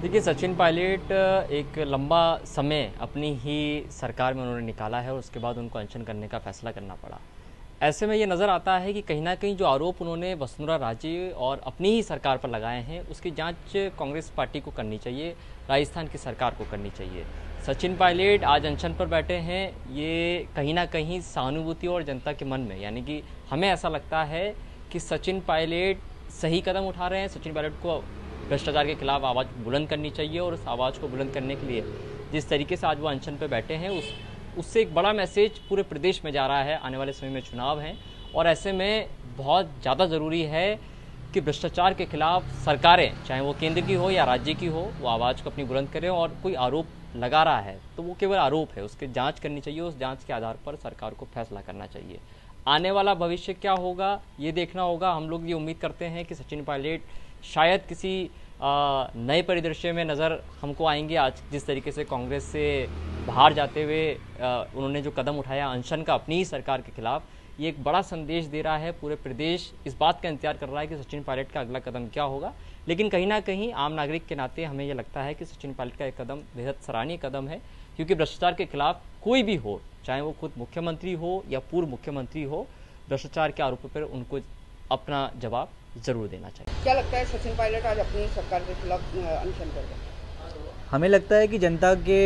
देखिए, सचिन पायलट एक लंबा समय अपनी ही सरकार में उन्होंने निकाला है और उसके बाद उनको अनशन करने का फैसला करना पड़ा। ऐसे में ये नज़र आता है कि कहीं ना कहीं जो आरोप उन्होंने वसुंधरा राजे और अपनी ही सरकार पर लगाए हैं, उसकी जांच कांग्रेस पार्टी को करनी चाहिए, राजस्थान की सरकार को करनी चाहिए। सचिन पायलट आज अनशन पर बैठे हैं, ये कहीं ना कहीं सहानुभूति और जनता के मन में, यानी कि हमें ऐसा लगता है कि सचिन पायलट सही कदम उठा रहे हैं। सचिन पायलट को भ्रष्टाचार के खिलाफ आवाज़ बुलंद करनी चाहिए और उस आवाज़ को बुलंद करने के लिए जिस तरीके से आज वो अनशन पर बैठे हैं, उससे एक बड़ा मैसेज पूरे प्रदेश में जा रहा है। आने वाले समय में चुनाव हैं और ऐसे में बहुत ज़्यादा ज़रूरी है कि भ्रष्टाचार के खिलाफ सरकारें, चाहे वो केंद्र की हो या राज्य की हो, वो आवाज़ को अपनी बुलंद करें। और कोई आरोप लगा रहा है तो वो केवल आरोप है, उसकी जांच करनी चाहिए, उस जांच के आधार पर सरकार को फैसला करना चाहिए। आने वाला भविष्य क्या होगा ये देखना होगा। हम लोग ये उम्मीद करते हैं कि सचिन पायलट शायद किसी नए परिदृश्य में नज़र हमको आएंगे। आज जिस तरीके से कांग्रेस से बाहर जाते हुए उन्होंने जो कदम उठाया अनशन का अपनी ही सरकार के खिलाफ, ये एक बड़ा संदेश दे रहा है। पूरे प्रदेश इस बात का इंतजार कर रहा है कि सचिन पायलट का अगला कदम क्या होगा। लेकिन कहीं ना कहीं आम नागरिक के नाते हमें यह लगता है कि सचिन पायलट का एक कदम बेहद सराहनीय कदम है, क्योंकि भ्रष्टाचार के खिलाफ कोई भी हो, चाहे वो खुद मुख्यमंत्री हो या पूर्व मुख्यमंत्री हो, भ्रष्टाचार के आरोपों पर उनको अपना जवाब जरूर देना चाहिए। क्या लगता है सचिन पायलट आज अपनी सरकार के खिलाफ अनशन कर रहे हैं? हमें लगता है कि जनता के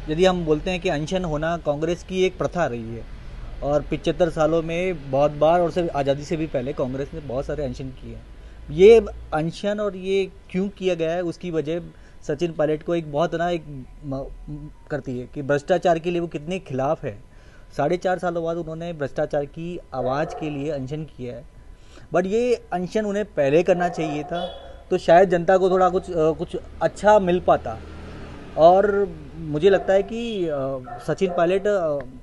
यदि हम बोलते हैं कि अनशन होना कांग्रेस की एक प्रथा रही है और 75 सालों में बहुत बार, और सिर्फ आज़ादी से भी पहले कांग्रेस ने बहुत सारे अनशन किए हैं। ये अनशन और ये क्यों किया गया है, उसकी वजह सचिन पायलट को एक बहुत एक करती है कि भ्रष्टाचार के लिए वो कितने खिलाफ है। 4.5 सालों बाद उन्होंने भ्रष्टाचार की आवाज़ के लिए अनशन किया है, बट ये अनशन उन्हें पहले करना चाहिए था, तो शायद जनता को थोड़ा कुछ अच्छा मिल पाता। और मुझे लगता है कि सचिन पायलट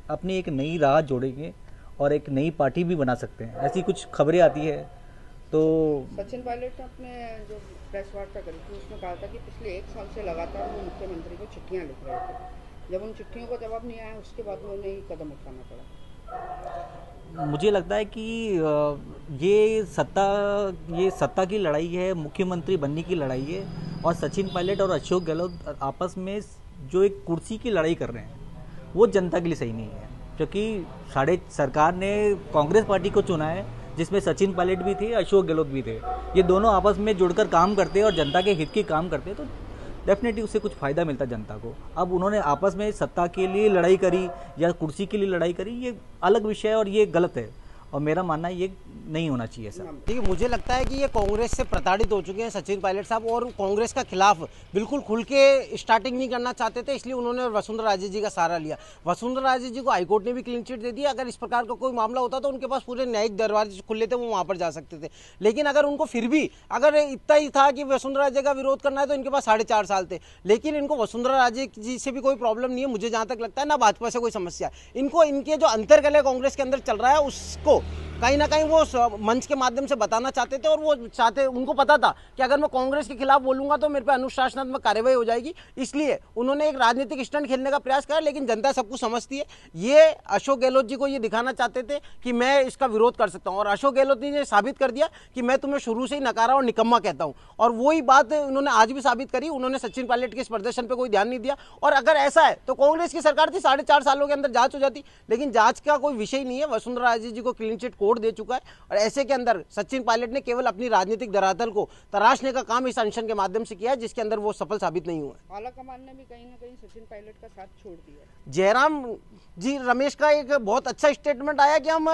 अपनी एक नई राह जोड़ेंगे और एक नई पार्टी भी बना सकते हैं, ऐसी कुछ खबरें आती है। तो सचिन पायलट ने अपने जो प्रेस वार्ता करी थी उसमें कहा था कि पिछले 1 साल से लगातार वो मुख्यमंत्री को चिट्ठियां लिख रहे थे। जब उन चिट्ठियों का जवाब नहीं आया, उसके बाद में उन्हें कदम उठाना पड़ा। मुझे लगता है कि ये सत्ता की लड़ाई है, मुख्यमंत्री बनने की लड़ाई है, और सचिन पायलट और अशोक गहलोत आपस में जो एक कुर्सी की लड़ाई कर रहे हैं वो जनता के लिए सही नहीं है। क्योंकि सरकार ने कांग्रेस पार्टी को चुना है, जिसमें सचिन पायलट भी थे, अशोक गहलोत भी थे। ये दोनों आपस में जुड़कर काम करते और जनता के हित की काम करते, तो डेफिनेटली उससे कुछ फायदा मिलता जनता को। अब उन्होंने आपस में सत्ता के लिए लड़ाई करी या कुर्सी के लिए लड़ाई करी, ये अलग विषय है और ये गलत है, और मेरा मानना है ये नहीं होना चाहिए सर। देखिए, मुझे लगता है कि ये कांग्रेस से प्रताड़ित हो चुके हैं सचिन पायलट साहब, और कांग्रेस का खिलाफ बिल्कुल खुल के स्टार्टिंग नहीं करना चाहते थे, इसलिए उन्होंने वसुंधरा राजे जी का सहारा लिया। वसुंधरा राजे जी को हाईकोर्ट ने भी क्लीन चिट दे दी। अगर इस प्रकार का कोई मामला होता तो उनके पास पूरे न्यायिक दरवाजे खुले थे, वो वहां पर जा सकते थे। लेकिन अगर उनको फिर भी अगर इतना ही था कि वसुंधरा राजे का विरोध करना है, तो इनके पास 4.5 साल थे। लेकिन इनको वसुंधरा राजे जी से भी कोई प्रॉब्लम नहीं है, मुझे जहां तक लगता है, ना भाजपा से कोई समस्या। इनको इनके जो अंतर्कलह कांग्रेस के अंदर चल रहा है उसको कहीं ना कहीं वो मंच के माध्यम से बताना चाहते थे, और वो उनको पता था कि अगर मैं कांग्रेस के खिलाफ बोलूंगा तो मेरे पे अनुशासनात्मक कार्रवाई हो जाएगी, इसलिए उन्होंने एक राजनीतिक स्टंट खेलने का प्रयास किया। लेकिन जनता सब कुछ समझती है। ये अशोक गहलोत जी को ये दिखाना चाहते थे कि मैं इसका विरोध कर सकता हूं, और अशोक गहलोत जी ने साबित कर दिया कि मैं तुम्हें शुरू से ही नकारा और निकम्मा कहता हूं, और वही बात उन्होंने आज भी साबित करी। उन्होंने सचिन पायलट के इस प्रदर्शन पर कोई ध्यान नहीं दिया, और अगर ऐसा है तो कांग्रेस की सरकार थी, 4.5 सालों के अंदर जांच हो जाती। लेकिन जांच का कोई विषय नहीं है, वसुंधरा राजे जी को क्लीन चिट कोर्ट दे चुका है, और ऐसे के अंदर सचिन पायलट ने केवल अपनी राजनीतिक धरातल को तराशने का काम इस अनशन के माध्यम से किया है, जिसके अंदर वो सफल साबित नहीं हुआ। आला कमान ने भी कहीं ना कहीं सचिन पायलट का साथ छोड़ दिया। जयराम जी रमेश का एक बहुत अच्छा स्टेटमेंट आया कि हम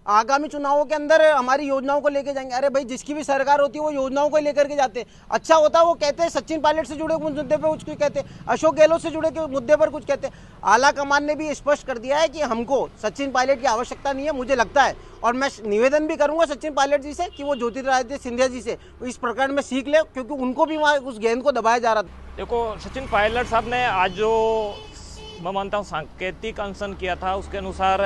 आगामी चुनावों के अंदर हमारी योजनाओं को लेकर जाएंगे। अरे भाई, जिसकी भी सरकार होती है वो योजनाओं को लेकर के जाते हैं। अच्छा होता है वो कहते हैं सचिन पायलट से जुड़े मुद्दे पर कुछ कहते हैं, अशोक गहलोत से जुड़े मुद्दे पर कुछ कहते हैं। आला कमान ने भी स्पष्ट कर दिया है कि हमको सचिन पायलट की आवश्यकता नहीं है। मुझे लगता है, और मैं निवेदन भी करूंगा सचिन पायलट जी से कि वो ज्योतिरादित्य सिंधिया जी से इस प्रकरण में सीख ले, क्योंकि उनको भी वहाँ उस गेंद को दबाया जा रहा था। देखो, सचिन पायलट साहब ने आज जो मैं मानता हूँ सांकेतिक अनशन किया था, उसके अनुसार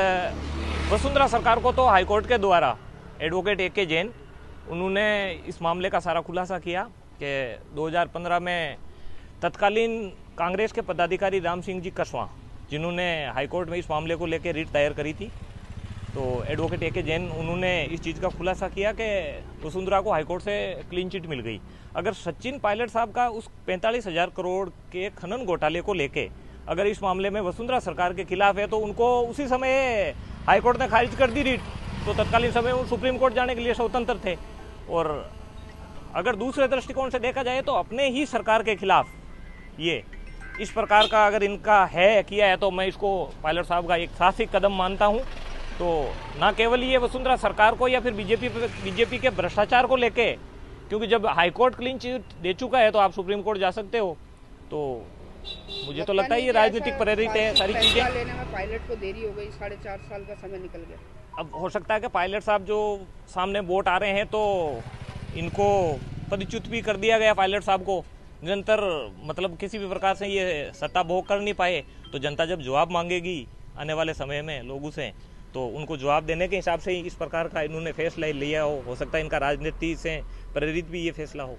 वसुंधरा सरकार को तो हाईकोर्ट के द्वारा एडवोकेट ए.के. जैन, उन्होंने इस मामले का सारा खुलासा किया कि 2015 में तत्कालीन कांग्रेस के पदाधिकारी राम सिंह जी कसवा, जिन्होंने हाईकोर्ट में इस मामले को लेकर रिट दायर करी थी, तो एडवोकेट ए.के. जैन उन्होंने इस चीज़ का खुलासा किया कि वसुंधरा को हाईकोर्ट से क्लीन चिट मिल गई। अगर सचिन पायलट साहब का उस 45,000 करोड़ के खनन घोटाले को लेके अगर इस मामले में वसुंधरा सरकार के खिलाफ है तो उनको उसी समय हाईकोर्ट ने खारिज कर दी रीट, तो तत्कालीन समय वो सुप्रीम कोर्ट जाने के लिए स्वतंत्र थे। और अगर दूसरे दृष्टिकोण से देखा जाए तो अपने ही सरकार के खिलाफ ये इस प्रकार का अगर इनका है किया है तो मैं इसको पायलट साहब का एक साहसिक कदम मानता हूँ। तो ना केवल ये वसुंधरा सरकार को या फिर बीजेपी के भ्रष्टाचार को लेके, क्योंकि जब हाईकोर्ट क्लीन चिट दे चुका है तो आप सुप्रीम कोर्ट जा सकते हो, तो मुझे तो लगता है ये राजनीतिक प्रेरित है सारी चीजें। लेने में पायलट को देरी हो गई, 4.5 साल का समय निकल गया। अब हो सकता है कि पायलट साहब जो सामने वोट आ रहे हैं तो इनको पदच्युत भी कर दिया गया पायलट साहब को, निरंतर मतलब किसी भी प्रकार से ये सत्ता भोग कर नहीं पाए, तो जनता जब जवाब मांगेगी आने वाले समय में लोगों से तो उनको जवाब देने के हिसाब से ही इस प्रकार का इन्होंने फैसला लिया हो सकता है इनका राजनीति से प्रेरित भी ये फैसला हो।